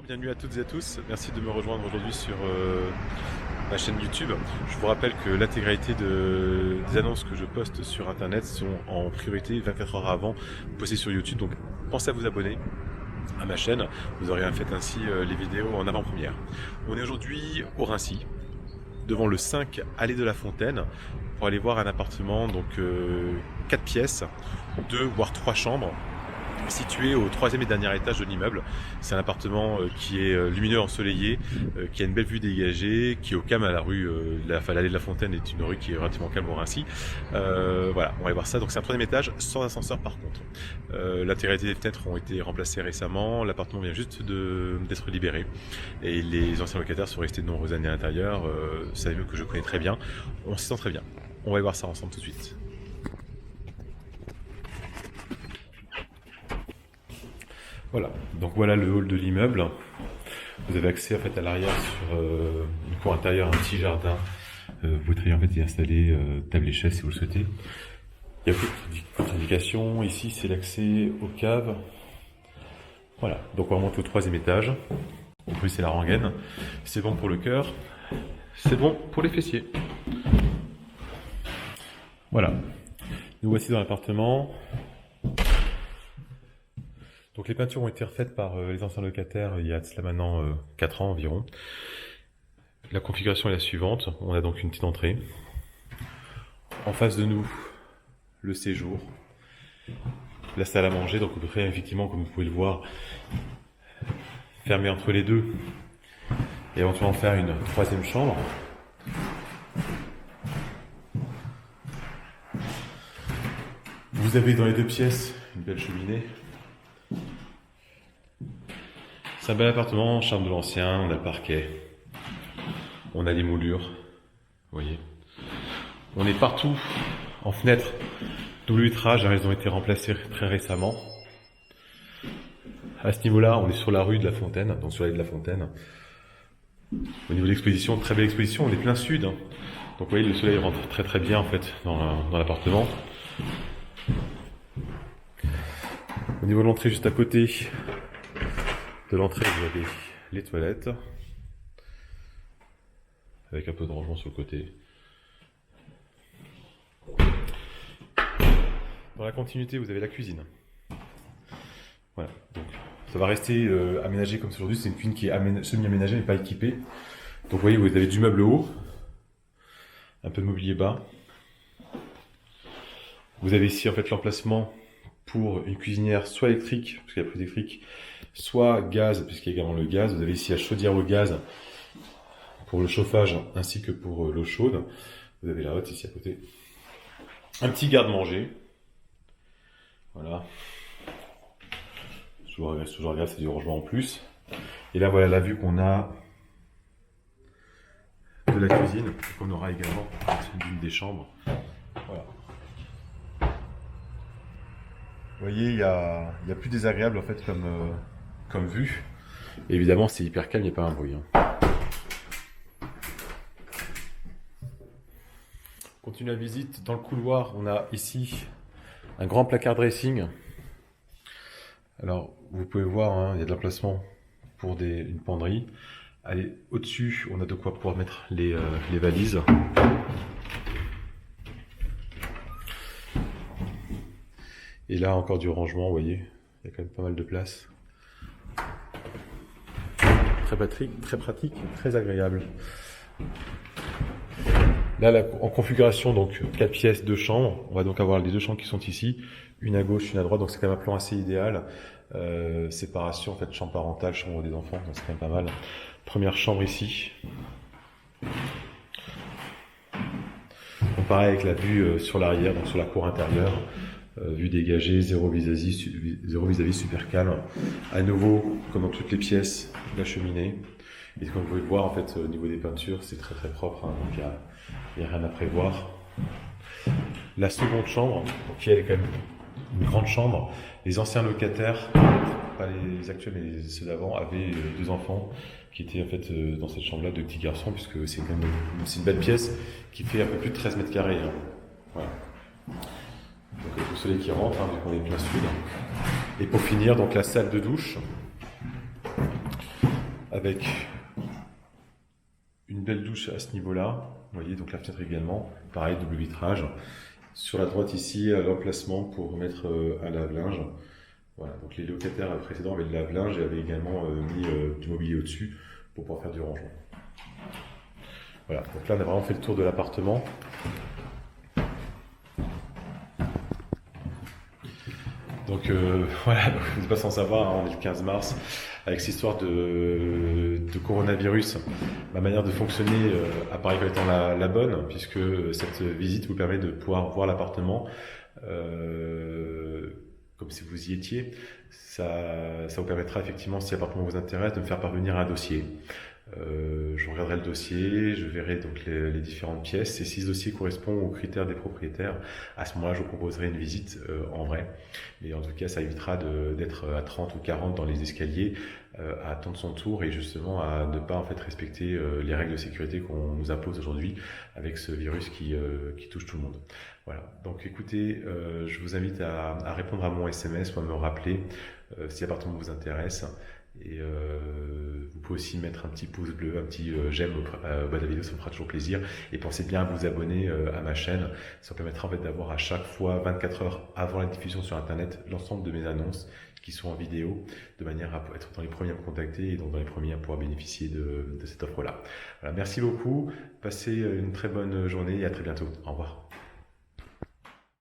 bienvenue à toutes et à tous. Merci de me rejoindre aujourd'hui sur ma chaîne YouTube. Je vous rappelle que l'intégralité des annonces que je poste sur internet sont en priorité 24 heures avant postées sur YouTube. Donc pensez à vous abonner à ma chaîne. Vous aurez fait ainsi les vidéos en avant-première. On est aujourd'hui au Raincy, devant le 5 Allée de la Fontaine, pour aller voir un appartement, donc 4 pièces, 2 voire 3 chambres, situé au 3e et dernier étage de l'immeuble. C'est un appartement qui est lumineux, ensoleillé, qui a une belle vue dégagée, qui est au calme à la rue, l'allée de la Fontaine est une rue qui est relativement calme au Raincy. Voilà, on va aller voir ça. Donc c'est un 3e étage sans ascenseur par contre. L'intégralité des fenêtres ont été remplacées récemment, l'appartement vient juste d'être libéré et les anciens locataires sont restés de nombreuses années à l'intérieur. C'est un immeuble que je connais très bien, on s'y sent très bien. On va aller voir ça ensemble tout de suite. Voilà, donc voilà le hall de l'immeuble. Vous avez accès en fait à l'arrière sur une cour intérieure, un petit jardin. Vous pouvez en fait y installer table et chaise si vous le souhaitez. Il y a plus d'indications. Ici c'est l'accès aux caves. Voilà, donc on remonte au 3e étage. En plus c'est la rengaine. C'est bon pour le cœur. C'est bon pour les fessiers. Voilà. Nous voici dans l'appartement. Donc les peintures ont été refaites par les anciens locataires il y a de cela maintenant 4 ans environ. La configuration est la suivante, on a donc une petite entrée. En face de nous, le séjour. La salle à manger, donc à peu près effectivement comme vous pouvez le voir, fermée entre les deux. Et éventuellement faire une 3e chambre. Vous avez dans les 2 pièces une belle cheminée. C'est un bel appartement, charme de l'ancien, on a le parquet, on a les moulures, vous voyez. On est partout en fenêtre, double vitrage, elles ont été remplacées très récemment. À ce niveau-là, on est sur la rue de la Fontaine, donc sur l'allée de la Fontaine. Au niveau de l'exposition, très belle exposition, on est plein sud. Donc vous voyez, le soleil rentre très très bien en fait dans l'appartement. Au niveau de l'entrée, juste à côté de l'entrée, vous avez les toilettes, avec un peu de rangement sur le côté. Dans la continuité, vous avez la cuisine. Voilà, donc ça va rester aménagé comme c'est aujourd'hui. C'est une cuisine qui est semi-aménagée mais pas équipée. Donc vous voyez, vous avez du meuble haut, un peu de mobilier bas. Vous avez ici en fait l'emplacement pour une cuisinière soit électrique, parce qu'il y a plus d'électrique, soit gaz, puisqu'il y a également le gaz. Vous avez ici la chaudière au gaz pour le chauffage ainsi que pour l'eau chaude. Vous avez la hotte ici à côté. Un petit garde-manger. Voilà. Toujours agréable, c'est du rangement en plus. Et là voilà la vue qu'on a de la cuisine, qu'on aura également d'une des chambres. Voilà. Vous voyez, il y a plus désagréable en fait comme vue. Et évidemment, c'est hyper calme, il n'y a pas un bruit. On continue la visite. Dans le couloir, on a ici un grand placard dressing. Alors, vous pouvez voir, il y a de l'emplacement pour une penderie. Allez, au-dessus, on a de quoi pouvoir mettre les valises. Et là, encore du rangement, vous voyez, il y a quand même pas mal de place. Très pratique, très agréable. Là, en configuration, donc 4 pièces, 2 chambres. On va donc avoir les 2 chambres qui sont ici, une à gauche, une à droite, donc c'est quand même un plan assez idéal. Séparation, en fait, chambre parentale, chambre des enfants, donc c'est quand même pas mal. Première chambre ici. Donc pareil avec la vue sur l'arrière, donc sur la cour intérieure. Vue dégagée, zéro vis-à-vis, super calme. À nouveau, comme dans toutes les pièces, la cheminée. Et comme vous pouvez le voir, en fait, au niveau des peintures, c'est très très propre, donc il n'y a rien à prévoir. La seconde chambre, qui elle est quand même une grande chambre. Les anciens locataires, pas les actuels mais ceux d'avant, avaient 2 enfants qui étaient en fait dans cette chambre-là, 2 petits garçons, puisque c'est quand même une belle pièce qui fait un peu plus de 13 mètres carrés. Voilà. Donc avec le soleil qui rentre, vu qu'on est plein sud. Et pour finir, donc la salle de douche. avec une belle douche à ce niveau-là. Vous voyez, donc la fenêtre également, pareil, double vitrage. Sur la droite ici, l'emplacement pour mettre un lave-linge. Voilà, donc les locataires précédents avaient le lave-linge et avaient également mis du mobilier au-dessus pour pouvoir faire du rangement. Voilà, donc là on a vraiment fait le tour de l'appartement. Donc voilà, donc, vous n'êtes pas sans savoir, hein, on est le 15 mars, avec cette histoire de coronavirus, ma manière de fonctionner apparaît comme étant la bonne, puisque cette visite vous permet de pouvoir voir l'appartement comme si vous y étiez. Ça vous permettra effectivement, si l'appartement vous intéresse, de me faire parvenir un dossier. Je regarderai le dossier, je verrai donc les différentes pièces, et si ce dossier correspond aux critères des propriétaires, à ce moment-là je vous proposerai une visite en vrai, mais en tout cas ça évitera d'être à 30 ou 40 dans les escaliers, à attendre son tour et justement à ne pas en fait respecter les règles de sécurité qu'on nous impose aujourd'hui avec ce virus qui touche tout le monde. Voilà, donc écoutez, je vous invite à répondre à mon SMS ou à me rappeler si l'appartement vous intéresse. Et vous pouvez aussi mettre un petit pouce bleu, un petit j'aime au bas de la vidéo, ça me fera toujours plaisir. Et pensez bien à vous abonner à ma chaîne, ça vous permettra en fait d'avoir à chaque fois, 24 heures avant la diffusion sur internet, l'ensemble de mes annonces qui sont en vidéo, de manière à être dans les premiers à me contacter et donc dans les premiers à pouvoir bénéficier de cette offre-là. Voilà, merci beaucoup, passez une très bonne journée et à très bientôt. Au revoir.